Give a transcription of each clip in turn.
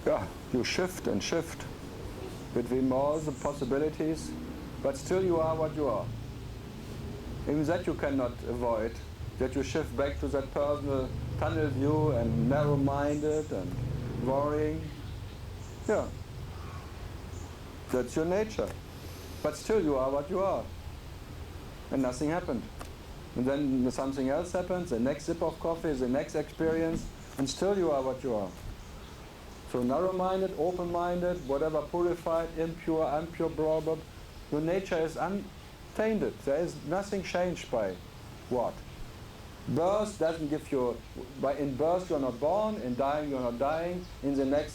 Yeah, you shift and shift between all the possibilities, but still you are what you are. Even that you cannot avoid, that you shift back to that personal tunnel view and narrow-minded and worrying. Yeah, that's your nature. But still you are what you are. And nothing happened. And then something else happens, the next sip of coffee, the next experience, and still you are what you are. So narrow-minded, open-minded, whatever, purified, impure, blah, blah, your nature is untainted. There is nothing changed by what? Birth doesn't give you, in birth you're not born, in dying you're not dying, in the next,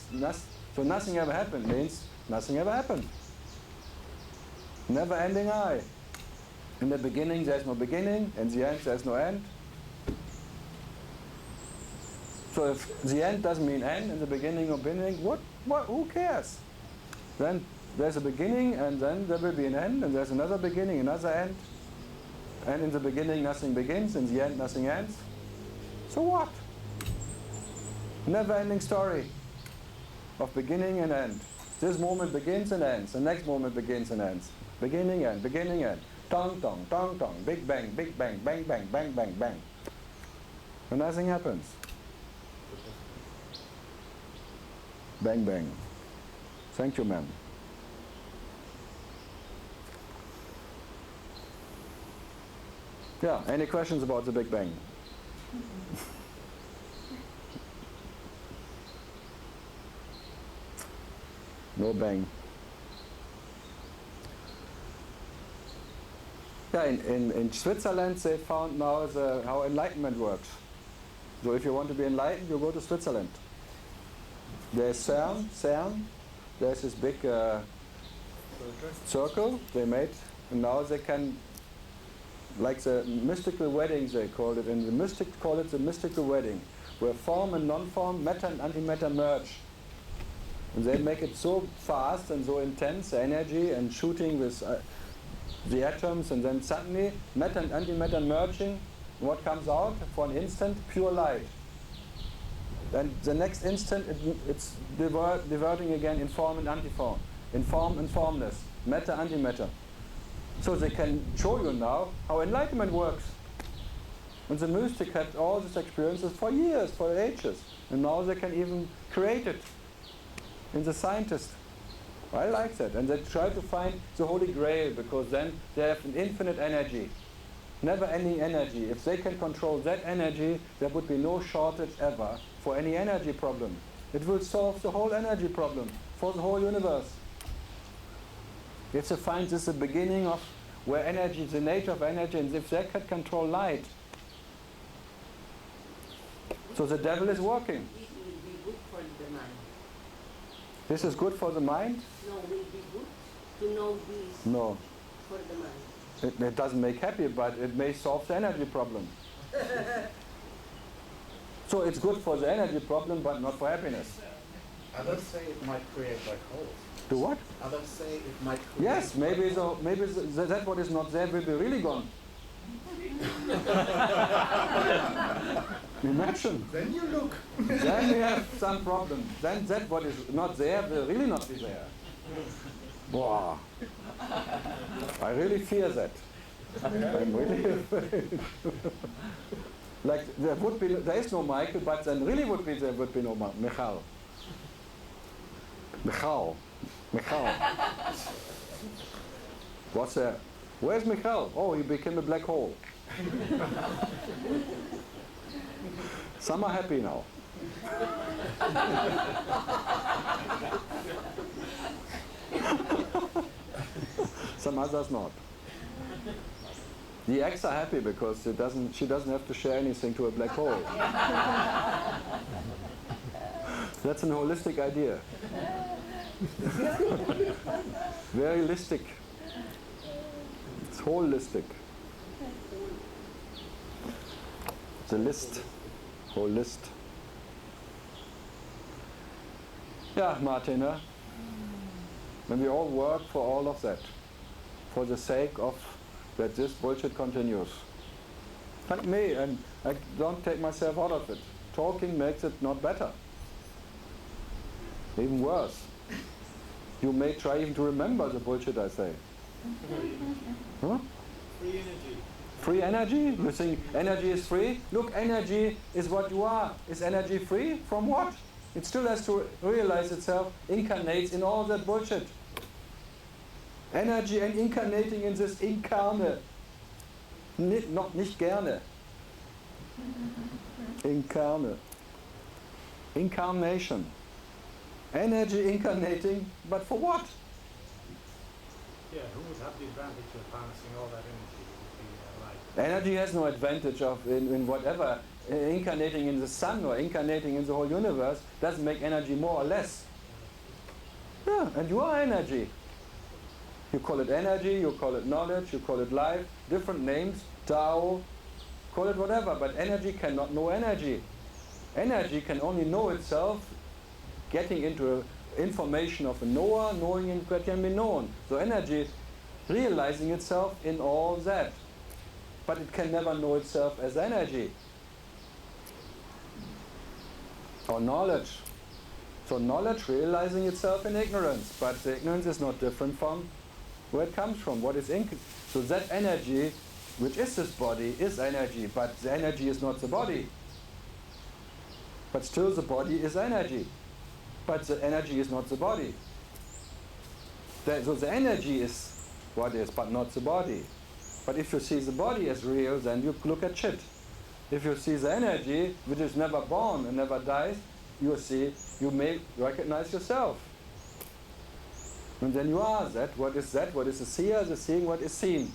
so nothing ever happened means nothing ever happened. Never ending I. In the beginning there's no beginning, in the end there's no end. So if the end doesn't mean end, in the beginning or beginning, who cares? Then there's a beginning and then there will be an end, and there's another beginning, another end. And in the beginning nothing begins, in the end nothing ends. So what? Never-ending story of beginning and end. This moment begins and ends, the next moment begins and ends. Beginning, end, beginning, end. Tong, tong, tong, tong, big bang, bang, bang, bang, bang, bang, bang. And nothing happens. Bang, bang. Thank you, ma'am. Yeah, any questions about the Big Bang? No bang. Yeah, in Switzerland they found now how enlightenment works. So if you want to be enlightened, you go to Switzerland. There's CERN, there's this big circle they made, and now they can, like the mystical wedding they called it, and the mystics call it the mystical wedding, where form and non-form, matter and antimatter merge. And they make it so fast and so intense, the energy and shooting with the atoms, and then suddenly matter and antimatter merging, what comes out for an instant? Pure light. Then the next instant it's diverting again in form and antiform, in form and formless, matter, antimatter. So they can show you now how enlightenment works. And the mystic had all these experiences for years, for ages, and now they can even create it in the scientist. I like that. And they try to find the Holy Grail, because then they have an infinite energy, never-ending energy. If they can control that energy, there would be no shortage ever for any energy problem. It will solve the whole energy problem for the whole universe. If they find this the beginning of where energy, the nature of energy, and if they can control light. So the devil is working. This will be good for the mind. This is good for the mind? No, will be good to know this. No. For the mind. It doesn't make happy, but it may solve the energy problem. So it's good for the energy problem, but not for happiness. Others say it might create black holes. Do what? Others say it might create. Yes, maybe that what is not there will be really gone. Imagine. Then you look. Then we have some problem. Then that what is not there will really not be there. Wow. I really fear that. I'm really afraid. Like there is no Michael, but then really there would be no Michal. What's there? Where's Michal? Oh, he became a black hole. Some are happy now. Some others not. The ex are happy because she doesn't have to share anything to a black hole. That's an holistic idea. Very holistic. It's holistic. The list. Whole list. Yeah, Martin, huh? And we all work for all of that, for the sake of that this bullshit continues. Like me, and I don't take myself out of it. Talking makes it not better. Even worse. You may try even to remember the bullshit I say. Huh? Free energy. Free energy? You think energy is free? Look, energy is what you are. Is energy free? From what? It still has to realize itself, incarnates in all that bullshit. Energy and incarnating in this incarnate. Nicht gerne. Incarnate. Incarnation. Energy incarnating, but for what? Yeah, who would have the advantage of harnessing all that energy? Would be like Energy has no advantage of in whatever. Incarnating in the sun or incarnating in the whole universe doesn't make energy more or less. Yeah, and you are energy. You call it energy, you call it knowledge, you call it life, different names, Tao, call it whatever, but energy cannot know energy. Energy can only know itself, getting into information of a knower, knowing what can be known. So energy realizing itself in all that. But it can never know itself as energy. Or knowledge. So knowledge realizing itself in ignorance, but the ignorance is not different from where it comes from, what is so that energy, which is this body, is energy, but the energy is not the body. But still the body is energy, but the energy is not the body. So the energy is what is, but not the body. But if you see the body as real, then you look at shit. If you see the energy, which is never born and never dies, you may recognize yourself. And then you are that. What is that? What is the seer? The seeing what is seen.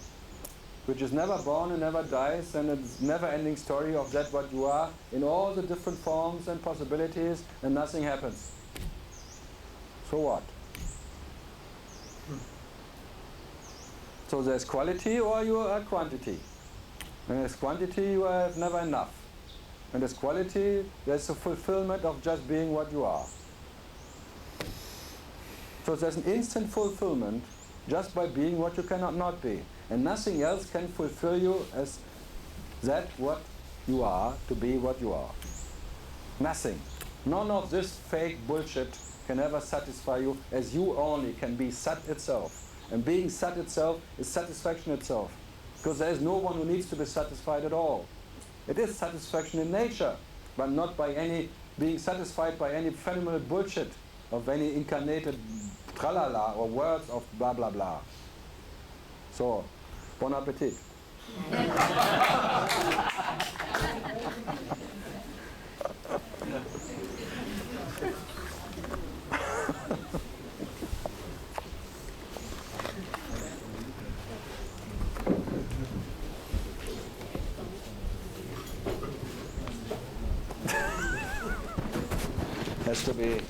Which is never born and never dies, and it's never-ending story of that what you are in all the different forms and possibilities, and nothing happens. So what? So there's quality or you are quantity. When there's quantity, you have never enough. When there's quality, there's the fulfillment of just being what you are. So there's an instant fulfillment just by being what you cannot not be. And nothing else can fulfill you as that what you are, to be what you are. Nothing. None of this fake bullshit can ever satisfy you as you only can be Sat itself. And being Sat itself is satisfaction itself. Because there is no one who needs to be satisfied at all. It is satisfaction in nature, but not by any being satisfied by any phenomenal bullshit of any incarnated tralala or words of blah blah blah. So, bon appetit. Has to be.